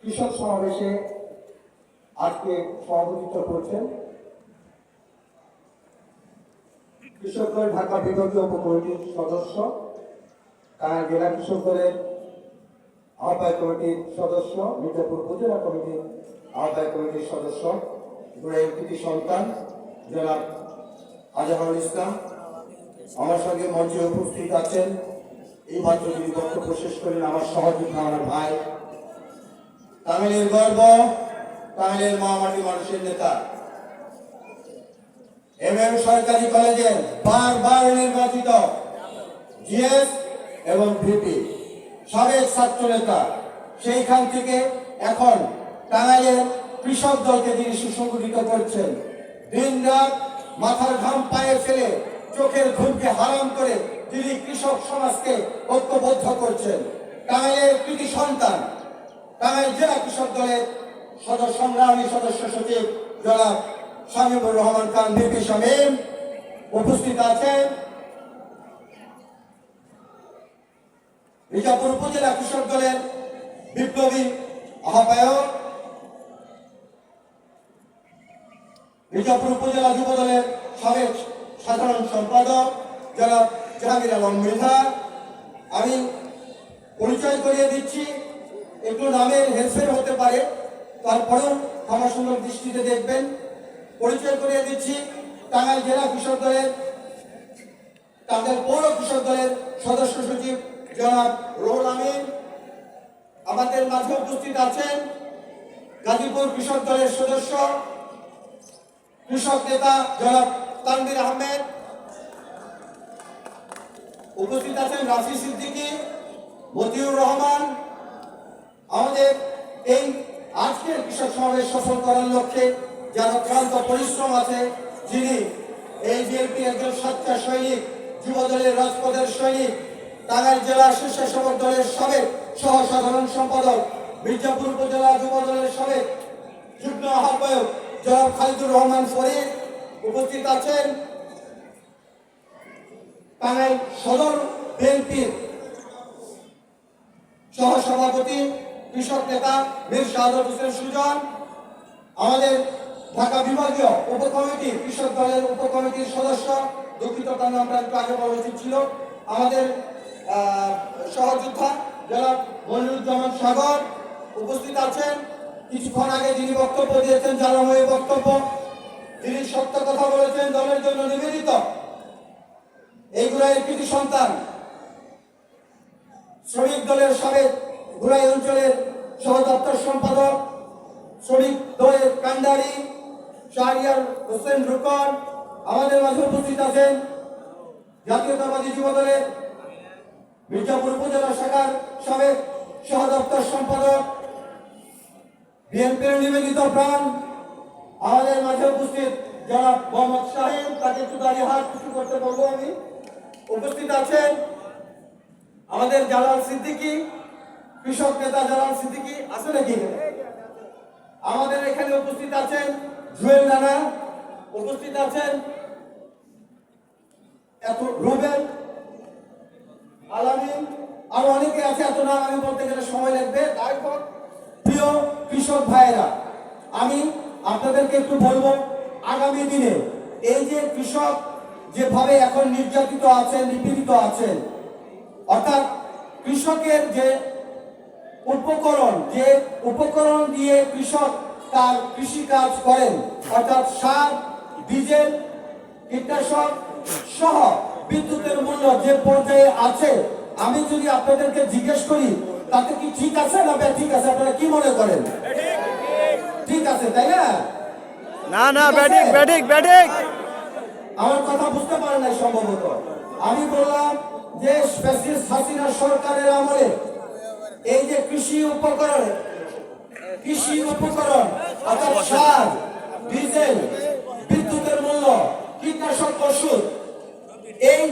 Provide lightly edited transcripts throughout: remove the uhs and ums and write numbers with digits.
কৃষক সমাবেশে আজকে সভাপতিত্ব করছেন কৃষক দল ঢাকা বিভাগীয় উপকমিটির সদস্য, টাঙ্গাইল জেলা কৃষক দলের আহ্বায়ক কমিটির সদস্য, মির্জাপুর উপজেলা কমিটির আহ্বায়ক কমিটির সদস্য, গুড়াইয়ের কৃতি সন্তান জনাব আজহারুল ইসলাম। আমার সঙ্গে মঞ্চে উপস্থিত আছেন এই মাত্র যিনি বক্তব্য শেষ করেন আমার সহযোদ্ধা, আমার ভাই, টাঙ্গাইলের গর্ব, টাঙ্গাইলের মহামাটি মানুষের নেতা, MM সরকারি কলেজের বারবার নির্বাচিত জিএস এবং ভিপি, সাবেক ছাত্র নেতা, সেইখান থেকে এখন টাঙ্গাইলের কৃষক দলকে যিনি সুসংগঠিত করছেন, দিন রাত মাথার ঘাম পায়ে ফেলে চোখের ঘুমকে হারাম করে যিনি কৃষক সমাজকে ঐক্যবদ্ধ করছেন, টাঙ্গাইলের কৃতি সন্তান, টাঙ্গাইল জেলা কৃষক দলের সংগ্রামী সদস্য সচিব জনাব শামীমুর রহমান খান ভিপি শামীম উপস্থিত আছেন। মির্জাপুর উপজেলা কৃষক দলের বিপ্লবী আহ্বায়ক, মির্জাপুর উপজেলা যুব দলের সাবেক সাধারণ সম্পাদক জনাব জাহাঙ্গীর আলম মৃধা। আমি পরিচয় করিয়ে দিচ্ছি, একটু নামের হেরফের হতে পারে, তারপরেও আমার সুন্দর দৃষ্টিতে দেখবেন। পরিচয় করিয়ে দিচ্ছি, টাঙ্গাইল জেলা কৃষক দলের, টাঙ্গাইল পৌর কৃষক দলের সদস্য সচিব জনাব রুহুল আমিন। আমাদের মাঝে উপস্থিত আছেন গাজীপুর কৃষক দলের সদস্য, কৃষক নেতা জনাব তানভীর আহমেদ। উপস্থিত আছেন রাফি সিদ্দিকী, মতিউর রহমান। আমাদের এই আজকের কৃষক সমাবেশ সফল করার লক্ষ্যে যার অক্লান্ত পরিশ্রম আছে, যিনি এই বিএনপি একজন সচ্চা সৈনিক, যুব দলের রাজপথের সৈনিক, টাঙ্গাইল জেলা স্বেচ্ছাসেবক দলের সাবেক সহ সাধারণ সম্পাদক, মির্জাপুর উপজেলা যুব দলের সাবেক যুগ্ম আহ্বায়ক জনাব খালিদুর রহমান ফরিদ। উপস্থিত আছেন টাঙ্গাইল সদর বিএনপির সহ সভাপতি কৃষক নেতা মীর শাহাদত হোসেন সুজন। আমাদের ঢাকা বিভাগীয় উপকমিটি কৃষক দলের উপকমিটির সদস্য, দুঃখিত তার নামটা একটু আগে বলা উচিত ছিল, আমাদের সহযোদ্ধা জনাব মনিরুজ্জামান সাগর। উপস্থিত আছেন কিছুক্ষণ আগে যিনি বক্তব্য দিয়েছেন, জানাময়ী বক্তব্য, যিনি সত্য কথা বলেছেন, দলের জন্য নিবেদিত, এইগুলাই কৃতি সন্তান, শ্রমিক দলের সাবেক ঘুরাই অঞ্চলের সহ দপ্তর সম্পাদক, শ্রমিক দলের কান্ডারি শাহরিয়ার হোসেন রুকন। আমাদের মাঝে উপস্থিত আছেন জাতীয়তাবাদী যুব দলের মির্জাপুর উপজেলা শাখার সাবেক সহ দপ্তর সম্পাদক, বিএনপির নিবেদিত প্রাণ, আমাদের মাঝে উপস্থিত জনাব মোহাম্মদ শাহিন, তাকে একটু দাঁড়িয়ে হাত কিছু করতে বলবো আমি। উপস্থিত আছেন আমাদের জালাল সিদ্দিকী, কৃষক নেতা জালাল সিদ্দিকী আছে নাকি? আমাদের এখানে উপস্থিত আছেন জুয়েল রানা, উপস্থিত আছেন এত রুবেল আলামিন, আরো অনেকে আছে, এত নাম আমি বলতে গেলে সময় লাগবে। তারপর প্রিয় কৃষক ভাইয়েরা, আমি আপনাদেরকে একটু বলবো, আগামী দিনে এই যে কৃষক যেভাবে এখন নির্যাতিত আছেন, নিপীড়িত আছেন, অর্থাৎ কৃষকের যে উপকরণ দিয়ে কৃষক তার কৃষি কাজ করেন, অর্থাৎ সার, ডিজেল, কীটনাশক সহ বিদ্যুতের মূল্য যে পর্যায়ে আছে, আমি যদি আপনাদেরকে জিজ্ঞেস করি তাতে কি ঠিক আছে না ঠিক আছে? আপনারা কি মনে করেন? ঠিক আছে, তাই না? না ব্যাটিক আমার কথা বুঝতে পারেন নাই সম্ভবত। আমি বললাম যে ফ্যাসিস্ট হাসিনা সরকারের আমলে এই যে কৃষি উপকরণ অর্থাৎ সার, ডিজেল, বিদ্যুতের মূল্য, কীটনাশক ওষুধ, এই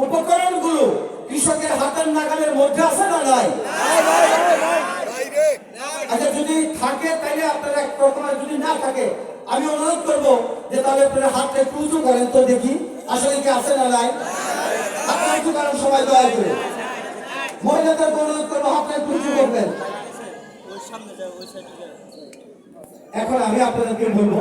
উপকরণগুলো কৃষকের হাতের নাগালের মধ্যে আছে না নাই? আচ্ছা, যদি থাকে তাহলে আপনারা প্রথমে, যদি না থাকে আমি অনুরোধ করবো যে তাহলে আপনারা হাতটা একটু উঁচু করেন তো দেখি আসলে কি আছে না নাই। হাতটা উঁচু করেন সবাই দয়া করে। মহিলাদের অনুরোধ করবো হাতটা একটু উঁচু করবেন। এখন আমি আপনাদেরকে বলবো